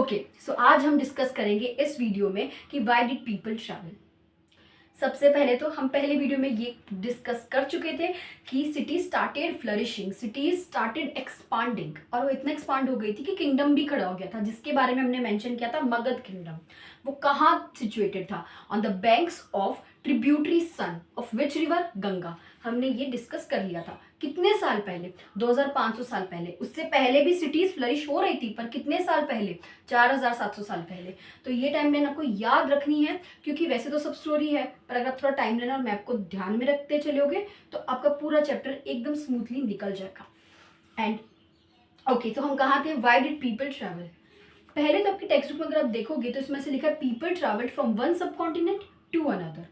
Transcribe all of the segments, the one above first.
Okay, सो आज हम discuss करेंगे इस वीडियो में कि व्हाई डिड पीपल ट्रैवल। सबसे पहले तो हम पहले वीडियो में ये डिस्कस कर चुके थे कि city started flourishing, cities started expanding, और वो इतना एक्सपांड हो गई थी कि किंगडम भी खड़ा हो गया था, जिसके बारे में हमने मेंशन किया था मगध किंगडम। वो कहाँ सिचुएटेड था? On the banks of tributary son of which river? Ganga. हमने ये डिस्कस कर लिया था कितने साल पहले? 2500 साल पहले। उससे पहले भी सिटीज फ्लरिश हो रही थी, पर कितने साल पहले? 4700 साल पहले। तो ये टाइमलाइन आपको याद रखनी है, क्योंकि वैसे तो सब स्टोरी है, पर अगर आप थोड़ा टाइमलाइन और मैप को ध्यान में रखते चलोगे तो आपका पूरा चैप्टर एकदम स्मूथली निकल जाएगा। एंड ओके, तो हम कहाँ थे? Why did people travel. पहले तो आपकी टेक्स्ट बुक में अगर आप देखोगे तो इसमें से लिखा है पीपल ट्रैवल्ड फ्रॉम वन सब कॉन्टिनेंट टू अनदर।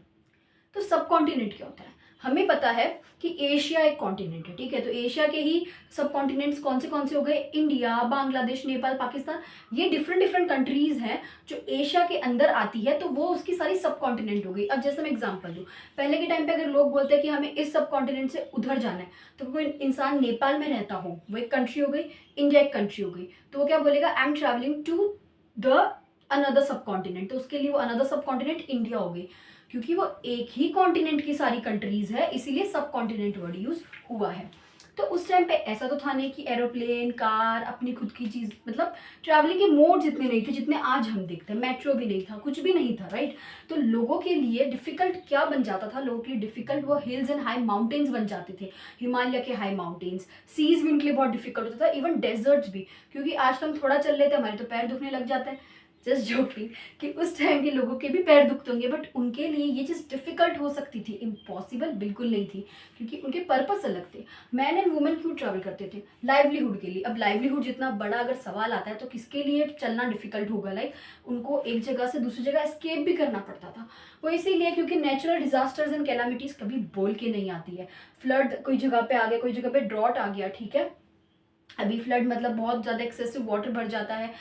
तो सब कॉन्टिनेंट क्या होता है? हमें पता है कि एशिया एक कॉन्टिनेंट है, ठीक है। तो एशिया के ही सब कॉन्टिनेंट्स कौन से हो गए? इंडिया, बांग्लादेश, नेपाल, पाकिस्तान। ये डिफरेंट डिफरेंट कंट्रीज हैं जो एशिया के अंदर आती है, तो वो उसकी सारी सब कॉन्टिनेंट हो गई। अब जैसे मैं एग्जांपल दूं, पहले के टाइम पे अगर लोग बोलते हैं कि हमें इस सब कॉन्टिनेंट से उधर जाना है, तो कोई इंसान नेपाल में रहता हो, वो एक कंट्री हो गई, इंडिया एक कंट्री हो गई, तो वो क्या बोलेगा? I am travelling to the another subcontinent. तो उसके लिए वो अनदर सब कॉन्टिनेंट इंडिया हो गई, क्योंकि वो एक ही कॉन्टिनेंट की सारी कंट्रीज है, इसीलिए सब कॉन्टिनेंट वर्ड यूज हुआ है। तो उस टाइम पे ऐसा तो था नहीं कि एरोप्लेन, कार, अपनी खुद की चीज, मतलब ट्रैवलिंग के मोड जितने नहीं थे जितने आज हम देखते हैं। मेट्रो भी नहीं था, कुछ भी नहीं था, राइट। तो लोगों के लिए डिफिकल्ट क्या बन जाता था? लोगों के लिए डिफिकल्ट वो हिल्स एंड हाई माउंटेन्स बन जाते थे, हिमालय के हाई माउंटेन्स। सीज भी उनके लिए बहुत डिफिकल्ट होता था, इवन डेजर्ट्स भी, क्योंकि आज तो हम थोड़ा चल लेते हैं हमारे तो पैर दुखने लग जाते हैं। जस्ट जोकिंग कि उस टाइम के लोगों के भी पैर दुखते होंगे, बट उनके लिए ये चीज़ डिफिकल्ट हो सकती थी, इम्पॉसिबल बिल्कुल नहीं थी, क्योंकि उनके पर्पस अलग थे। मैन एंड वुमेन क्यों ट्रैवल करते थे? लाइवलीहुड के लिए। अब लाइवलीहुड जितना बड़ा अगर सवाल आता है तो किसके लिए चलना डिफिकल्ट होगा? लाइक उनको एक जगह से दूसरी जगह एस्केप भी करना पड़ता था। वो इसीलिए क्योंकि नेचुरल डिजास्टर्स एंड कैलामिटीज कभी बोल के नहीं आती है। फ्लड कोई जगह पे आ गया, कोई जगह पे ड्रॉट आ गया, ठीक है। अभी फ्लड मतलब बहुत ज़्यादा एक्सेसिव वाटर भर जाता है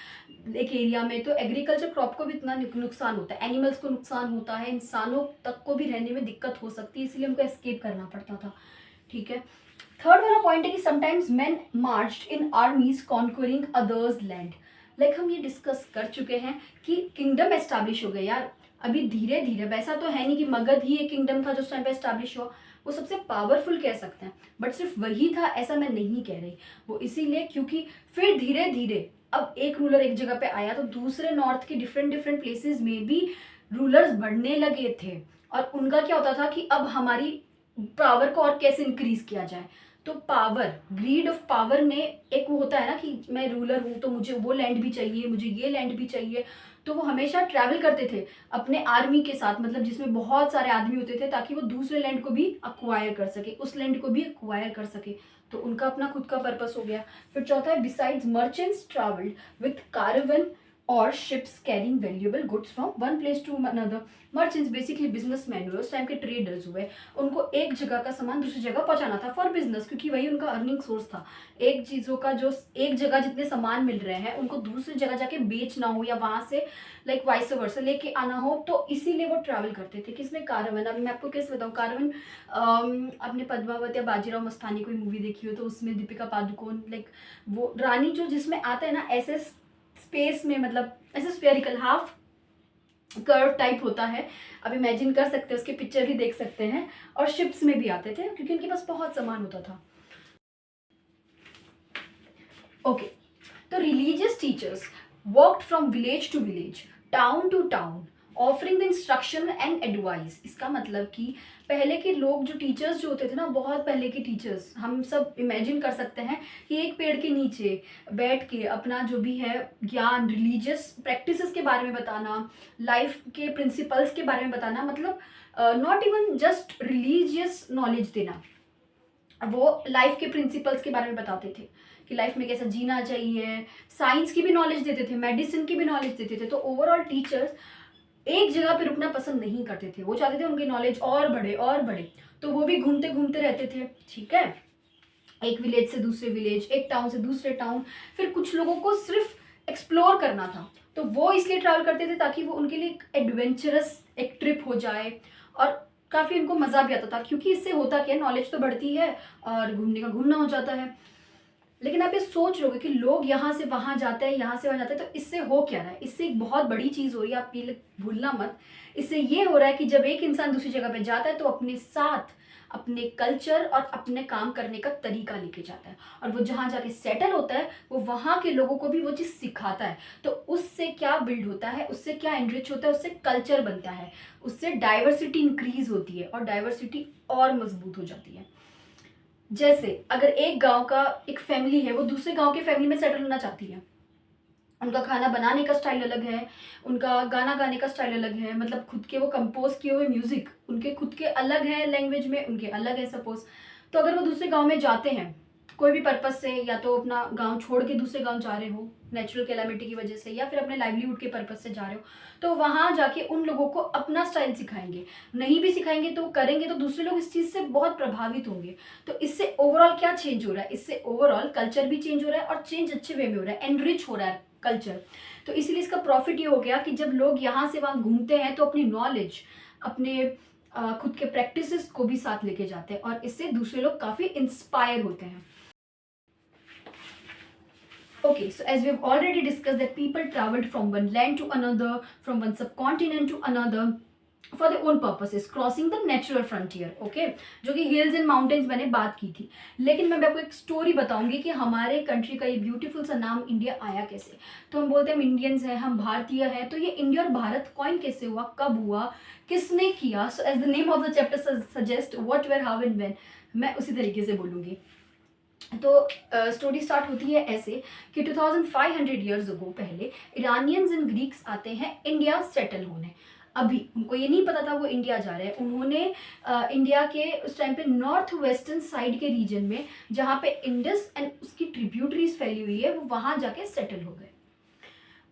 एक एरिया में, तो एग्रीकल्चर क्रॉप को भी इतना नुकसान होता है, एनिमल्स को नुकसान होता है, इंसानों तक को भी रहने में दिक्कत हो सकती है, इसलिए उनको एस्केप करना पड़ता था, ठीक है। थर्ड वाला पॉइंट है कि समटाइम्स मैन मार्च्ड इन आर्मीज कॉन्क्वरिंग अदर्स लैंड। लाइक हम ये डिस्कस कर चुके हैं कि किंगडम एस्टैब्लिश हो गए यार। अभी धीरे धीरे, वैसा तो है नहीं कि मगध ही एक किंगडम था जो उस टाइम पे एस्टैब्लिश हुआ, वो सबसे पावरफुल कह सकते हैं, बट सिर्फ वही था ऐसा मैं नहीं कह रही। वो इसीलिए क्योंकि फिर धीरे धीरे अब एक रूलर एक जगह पे आया तो दूसरे नॉर्थ के डिफरेंट डिफरेंट प्लेसेस में भी रूलर्स बढ़ने लगे थे, और उनका क्या होता था कि अब हमारी पावर को और कैसे इंक्रीज किया जाए। तो पावर, ग्रीड ऑफ पावर में एक वो होता है ना कि मैं रूलर हूँ तो मुझे वो लैंड भी चाहिए, मुझे ये लैंड भी चाहिए। तो वो हमेशा ट्रैवल करते थे अपने आर्मी के साथ, मतलब जिसमें बहुत सारे आदमी होते थे, ताकि वो दूसरे लैंड को भी अक्वायर कर सके, उस लैंड को भी अक्वायर कर सके। तो उनका अपना खुद का पर्पस हो गया। फिर चौथा है besides merchants travelled with caravan और ships carrying valuable goods from one place to another. Merchants basically businessman हुए, उस टाइम के ट्रेडर्स हुए। उनको एक जगह का सामान दूसरी जगह पहुंचाना था फॉर बिजनेस, क्योंकि वही उनका अर्निंग सोर्स था। एक चीज़ों का जो एक जगह जितने सामान मिल रहे हैं उनको दूसरी जगह जाके बेचना हो, या वहां से लाइक वाइस वर्सा लेके आना हो, तो इसीलिए वो ट्रैवल करते थे। किसमें? कारवन। अब मैं आपको कैसे बताऊँ कारवन? आपने पद्मावत या बाजीराव मस्तानी कोई मूवी देखी हो तो उसमें दीपिका पादुकोण, लाइक वो रानी जो जिसमें आता है ना, ऐसे स्पेस में, मतलब ऐसे स्फेरिकल हाफ कर्व टाइप होता है। अब इमेजिन कर सकते हैं, उसके पिक्चर भी देख सकते हैं। और शिप्स में भी आते थे क्योंकि उनके पास बहुत सामान होता था। ओके, तो religious teachers worked from village to village, town to town, offering the instruction and advice. इसका मतलब कि पहले के लोग जो टीचर्स जो होते थे ना, बहुत पहले के टीचर्स, हम सब इमेजिन कर सकते हैं कि एक पेड़ के नीचे बैठ के अपना जो भी है ज्ञान, रिलीजियस प्रैक्टिसेस के बारे में बताना, लाइफ के प्रिंसिपल्स के बारे में बताना, मतलब not even just religious knowledge देना, वो लाइफ के प्रिंसिपल्स के बारे में बताते थे कि लाइफ में कैसा जीना चाहिए। साइंस की भी नॉलेज देते थे, मेडिसिन की भी नॉलेज देते थे। तो ओवरऑल टीचर्स एक जगह पे रुकना पसंद नहीं करते थे, वो चाहते थे उनकी नॉलेज और बढ़े और बढ़े। तो वो भी घूमते घूमते रहते थे, ठीक है। एक विलेज से दूसरे विलेज, एक टाउन से दूसरे टाउन। फिर कुछ लोगों को सिर्फ एक्सप्लोर करना था, तो वो इसलिए ट्रैवल करते थे ताकि वो उनके लिए एक एडवेंचरस एक ट्रिप हो जाए, और काफ़ी उनको मज़ा भी आता था, क्योंकि इससे होता क्या है, नॉलेज तो बढ़ती है और घूमने का घूमना हो जाता है। लेकिन आप ये सोच लोगे कि लोग यहाँ से वहाँ जाते हैं, यहाँ से वहाँ जाते हैं, तो इससे हो क्या रहा है? इससे एक बहुत बड़ी चीज़ हो रही है, आप ये भूलना मत। इससे ये हो रहा है कि जब एक इंसान दूसरी जगह पे जाता है तो अपने साथ अपने कल्चर और अपने काम करने का तरीका लेके जाता है, और वो जहाँ जाके सेटल होता है वो वहाँ के लोगों को भी वो चीज़ सिखाता है। तो उससे क्या बिल्ड होता है, उससे क्या एनरिच होता है, उससे कल्चर बनता है, उससे डाइवर्सिटी इंक्रीज होती है और डाइवर्सिटी और मजबूत हो जाती है। जैसे अगर एक गांव का एक फैमिली है, वो दूसरे गांव के फैमिली में सेटल होना चाहती है, उनका खाना बनाने का स्टाइल अलग है, उनका गाना गाने का स्टाइल अलग है, मतलब खुद के वो कंपोज किए हुए म्यूजिक उनके खुद के अलग है, लैंग्वेज में उनके अलग है सपोज। तो अगर वो दूसरे गांव में जाते हैं कोई भी पर्पज से, या तो अपना गांव छोड़ के दूसरे गांव जा रहे हो नेचुरल कैलामिटी की वजह से, या फिर अपने लाइवलीहुड के पर्पज से जा रहे हो, तो वहां जाके उन लोगों को अपना स्टाइल सिखाएंगे। नहीं भी सिखाएंगे तो करेंगे तो दूसरे लोग इस चीज से बहुत प्रभावित होंगे। तो इससे ओवरऑल क्या चेंज हो रहा है? इससे ओवरऑल कल्चर भी चेंज हो रहा है, और चेंज अच्छे वे में हो रहा है, एनरिच हो रहा है कल्चर। तो इसीलिए इसका प्रॉफिट ये हो गया कि जब लोग यहाँ से वहाँ घूमते हैं तो अपनी नॉलेज, अपने खुद के प्रैक्टिसेस को भी साथ लेके जाते हैं, और इससे दूसरे लोग काफी इंस्पायर होते हैं। Okay, so as we have already discussed that people traveled from one land to another, from one subcontinent to another for their own purposes, crossing the natural frontier. Okay, जो कि hills and mountains मैंने बात की थी। लेकिन मैं आपको एक स्टोरी बताऊंगी कि हमारे कंट्री का ये ब्यूटीफुल सा नाम इंडिया आया कैसे। तो हम बोलते हैं हम इंडियंस हैं, हम भारतीय हैं, तो ये इंडिया और भारत कॉइन कैसे हुआ, कब हुआ, किसने किया? So as the name of the chapter suggest, what, where, how and when, मैं उसी तरीके से बोलूंगी। तो स्टोरी स्टार्ट होती है ऐसे कि 2500 ईयर्स अगो पहले ईरानियंस एंड ग्रीक्स आते हैं इंडिया सेटल होने। अभी उनको ये नहीं पता था वो इंडिया जा रहे हैं। उन्होंने इंडिया के उस टाइम पे नॉर्थ वेस्टर्न साइड के रीजन में, जहाँ पे इंडस एंड उसकी ट्रिब्यूटरीज फैली हुई है, वो वहां जाके सेटल हो गए।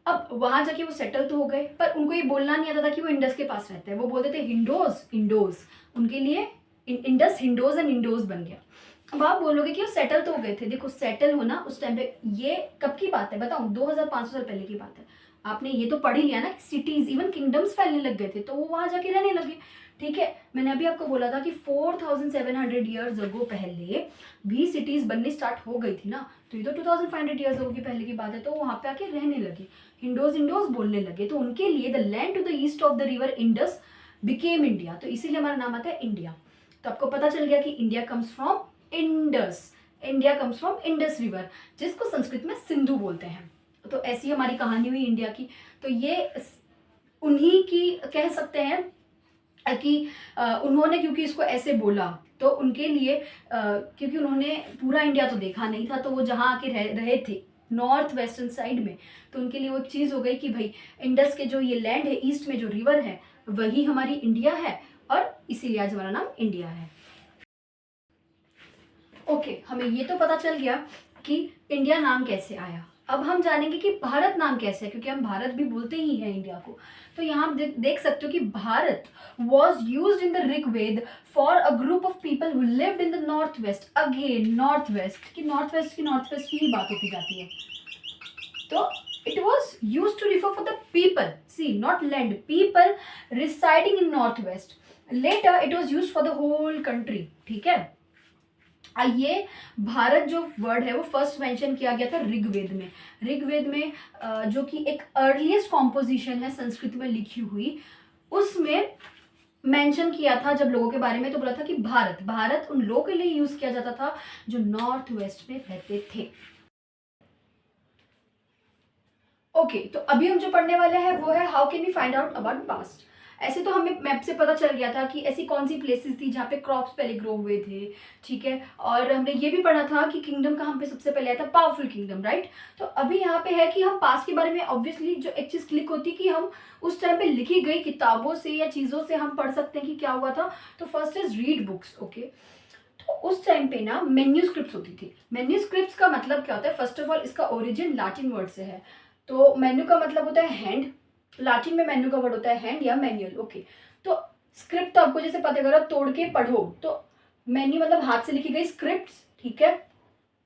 अब वहां जाके वो सेटल तो हो गए, पर उनको ये बोलना नहीं आता था कि वो इंडस के पास रहते हैं। वो बोलते थे हिंडोज इंडोज, उनके लिए इंडस हिंडोज एंड इंडोज बन गया। अब आप बोलोगे कि वो सेटल तो हो गए थे। देखो सेटल होना उस टाइम पे, ये कब की बात है बताऊं? 2500 साल पहले की बात है। आपने ये तो पढ़ ही लिया ना कि सिटीज, इवन किंगडम्स फैलने लग गए थे, तो वो वहां जाके रहने लगे। ठीक है, मैंने अभी आपको बोला था कि 4700 ईयर्स अगो पहले भी सिटीज बननी स्टार्ट हो गई थी ना, तो ये तो 2500 ईयर्स अगो की पहले की बात है। तो वहां पे आके रहने लगे, हिंडोज इंडोज बोलने लगे, तो उनके लिए the land to the east of the river Indus became India. तो इसीलिए हमारा नाम आता है इंडिया। तो आपको पता चल गया कि India comes from Indus, India comes from Indus river, जिसको संस्कृत में सिंधु बोलते हैं। तो ऐसी हमारी कहानी हुई इंडिया की। तो ये उन्हीं की कह सकते हैं कि उन्होंने क्योंकि इसको ऐसे बोला, तो उनके लिए क्योंकि उन्होंने पूरा इंडिया तो देखा नहीं था, तो वो जहाँ आके रहे थे नॉर्थ वेस्टर्न साइड में, तो उनके लिए वो एक चीज़ हो गई कि भाई इंडस के जो ये लैंड है, ईस्ट में जो रिवर है, वही हमारी इंडिया है, और इसीलिए आज हमारा नाम इंडिया है। ओके, हमें ये तो पता चल गया कि इंडिया नाम कैसे आया। अब हम जानेंगे कि भारत नाम कैसे है, क्योंकि हम भारत भी बोलते ही हैं इंडिया को। तो यहाँ देख सकते हो कि Bharat was use in the Rigveda for a group of people who lived in the north west. Again north west की ही बात होती जाती है। तो it was used to refer for the people, see not land, people residing in northwest. Later it was used for the whole country. ठीक है, ये भारत जो वर्ड है वो फर्स्ट मेंशन किया गया था ऋग्वेद में। ऋग्वेद में जो कि एक अर्लीस्ट कॉम्पोजिशन है संस्कृत में लिखी हुई, उसमें मेंशन किया था जब लोगों के बारे में, तो बोला था कि भारत, भारत उन लोगों के लिए यूज किया जाता था जो नॉर्थ वेस्ट में रहते थे। ओके, तो अभी हम जो पढ़ने वाले हैं वो है how can we find out about past. ऐसे तो हमें मैप से पता चल गया था कि ऐसी कौन सी प्लेसेस थी जहाँ पे क्रॉप्स पहले ग्रो हुए थे। ठीक है, और हमने ये भी पढ़ा था कि किंगडम कहाँ पे सबसे पहले आया था, पावरफुल किंगडम, राइट। तो अभी यहाँ पे है कि हम पास्ट के बारे में ऑब्वियसली जो एक चीज क्लिक होती है कि हम उस टाइम पे लिखी गई किताबों से या चीजों से हम पढ़ सकते हैं कि क्या हुआ था। तो first is read books. Okay, तो उस टाइम पे ना मैन्यूस्क्रिप्ट्स होती थी। मैन्यूस्क्रिप्ट्स का मतलब क्या होता है? फर्स्ट ऑफ ऑल इसका ओरिजिन लैटिन वर्ड से है। तो मेन्यू का मतलब होता है हैंड, लाटिन में मेन्यू का वर्ड होता है हैंड या मैनुअल। ओके, तो स्क्रिप्ट तो आपको जैसे पता करो तोड़ के पढ़ो, तो मेन्यू मतलब हाथ से लिखी गई स्क्रिप्ट। ठीक है,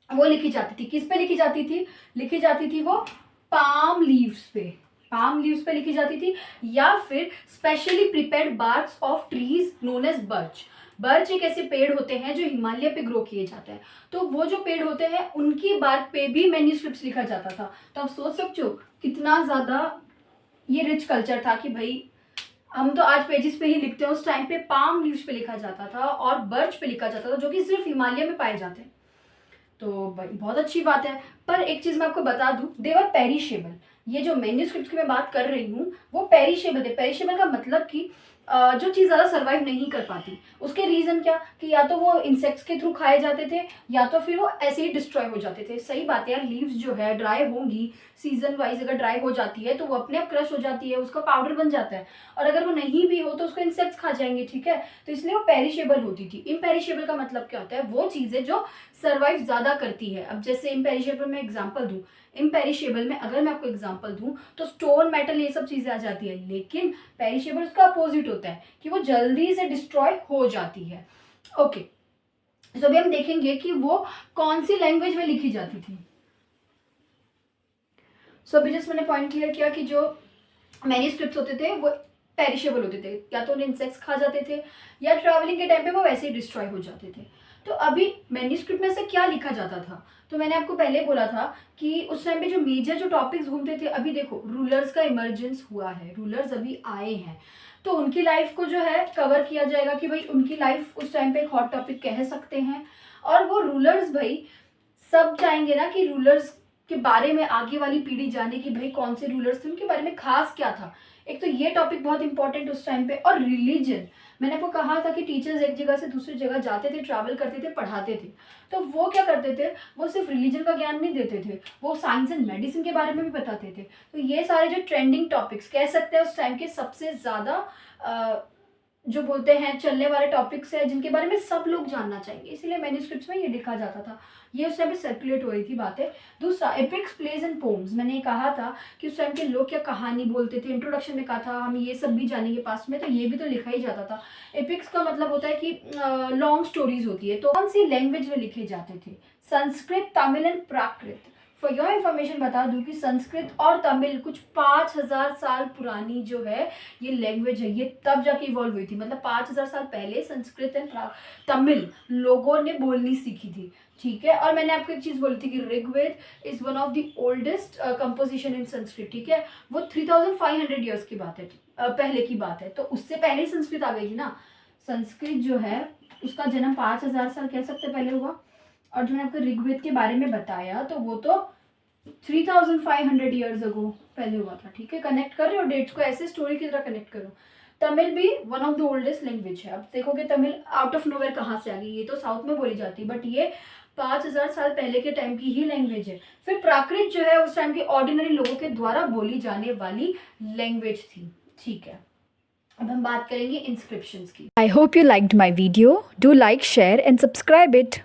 वो लिखी जाती थी, किस पे लिखी जाती थी? लिखी जाती थी वो पाम लीव्स पे, पाम लीव्स पे लिखी जाती थी, या फिर specially prepared barks of trees known as birch. Birch एक ऐसे पेड़ होते हैं जो हिमालय पे ग्रो किए जाते हैं, तो वो जो पेड़ होते हैं उनकी बार्क पे भी मैन्यूस्क्रिप्ट्स लिखा जाता था। तो आप सोच सकते हो कितना ज़्यादा ये रिच कल्चर था कि भाई हम तो आज पेजेस पे ही लिखते हैं, उस टाइम पे पाम लीव्स पे लिखा जाता था और बर्च पे लिखा जाता था, जो कि सिर्फ हिमालय में पाए जाते हैं। तो भाई बहुत अच्छी बात है। पर एक चीज़ मैं आपको बता दूं, दे वर पेरिशेबल। ये जो मैन्यूस्क्रिप्ट की मैं बात कर रही हूँ वो पेरिशेबल है। पेरिशेबल का मतलब कि जो चीज़ ज़्यादा सर्वाइव नहीं कर पाती। उसके रीज़न क्या कि या तो वो इंसेक्ट्स के थ्रू खाए जाते थे या तो फिर वो ऐसे ही डिस्ट्रॉय हो जाते थे। सही बात है यार, लीव्स जो है ड्राई होंगी, सीजन वाइज अगर ड्राई हो जाती है तो वो अपने आप क्रश हो जाती है, उसका पाउडर बन जाता है, और अगर वो नहीं भी हो तो उसको इंसेक्ट्स खा जाएंगे, ठीक है। तो इसलिए वो पेरिशेबल होती थी। इम्पेरिशेबल का मतलब क्या होता है, वो चीज़ें जो सर्वाइव ज़्यादा करती है। अब जैसे इम्पेरिशेबल में एग्जाम्पल दूँ, इम्पेरिशेबल में अगर मैं आपको एग्जांपल दूं तो स्टोन, मेटल, ये सब चीजें आ जाती है, लेकिन पेरिशेबल उसका अपोजिट होता है कि वो जल्दी से डिस्ट्रॉय हो जाती है। ओके, तो अभी हम देखेंगे कि वो कौन सी लैंग्वेज में लिखी जाती थी। सो अभी जस्ट मैंने पॉइंट क्लियर किया कि जो मैन्यूस्क्रिप्ट्स होते थे वो पेरिशेबल होते थे, या तो उन्हें इंसेक्ट्स खा जाते थे या ट्रैवलिंग के टाइम पे वो वैसे ही डिस्ट्रॉय हो जाते थे। तो अभी मैन्यूस्क्रिप्ट में से क्या लिखा जाता था, तो मैंने आपको पहले बोला था कि उस टाइम पे जो मेजर जो टॉपिक्स घूमते थे, अभी देखो रूलर्स का इमर्जेंस हुआ है, रूलर्स अभी आए हैं, तो उनकी लाइफ को जो है कवर किया जाएगा कि भाई उनकी लाइफ उस टाइम पे एक हॉट टॉपिक कह सकते हैं। और वो रूलर्स भाई सब चाहेंगे ना कि रूलर्स के बारे में आगे वाली पीढ़ी जाने कि भाई कौन से रूलर्स थे, उनके बारे में खास क्या था। एक तो ये टॉपिक बहुत इंपॉर्टेंट उस टाइम पे। और रिलीजन, मैंने आपको कहा था कि टीचर्स एक जगह से दूसरी जगह जाते थे, ट्रैवल करते थे, पढ़ाते थे, तो वो क्या करते थे, वो सिर्फ रिलीजन का ज्ञान नहीं देते थे, वो साइंस एंड मेडिसिन के बारे में भी बताते थे। तो ये सारे जो ट्रेंडिंग टॉपिक्स कह सकते हैं उस टाइम के सबसे ज़्यादा जो बोलते हैं चलने वाले टॉपिक्स है, जिनके बारे में सब लोग जानना चाहेंगे, इसीलिए मैन्यूस्क्रिप्ट्स में ये लिखा जाता था। ये उस टाइम पे सर्कुलेट हो रही थी बातें। दूसरा, एपिक्स, प्लेज एंड पोम्स। मैंने ये कहा था कि उस टाइम के लोग क्या कहानी बोलते थे, इंट्रोडक्शन में कहा था, हम ये सब भी जानेंगे पास्ट में, तो ये भी तो लिखा ही जाता था। एपिक्स का मतलब होता है कि लॉन्ग स्टोरीज होती है। तो कौन सी लैंग्वेज में लिखे जाते थे, Sanskrit, Tamil and Prakrit. For your information बता दूं कि संस्कृत और तमिल कुछ 5000 साल पुरानी जो है ये लैंग्वेज है, ये तब जाके इवॉल्व हुई थी। मतलब 5000 साल पहले संस्कृत एंड तमिल लोगों ने बोलनी सीखी थी, ठीक है। और मैंने आपको एक चीज़ बोली थी कि Rigveda is one of the oldest composition in Sanskrit, ठीक है। वो 3500 ईयर्स की बात है, पहले की बात है, तो उससे पहले ही संस्कृत आ गई थी ना। संस्कृत जो है उसका जन्म 5000 साल कह सकते पहले हुआ, और जो मैंने आपको ऋग्वेद के बारे में बताया तो वो तो 3500 ईयर्स अगो पहले हुआ था, ठीक है। कनेक्ट कर रहे हो डेट्स को, ऐसे स्टोरी की तरह कनेक्ट करो। तमिल भी one of the oldest language है। अब देखोगे तमिल आउट ऑफ नोवेयर कहाँ से आ गई, ये तो साउथ में बोली जाती है, बट ये 5000 साल पहले के टाइम की ही लैंग्वेज है। फिर प्राकृत जो है उस टाइम के ऑर्डिनरी लोगों के द्वारा बोली जाने वाली लैंग्वेज थी, ठीक है। अब हम बात करेंगे इंस्क्रिप्शंस की। I hope you liked my video. Do like, share and subscribe it.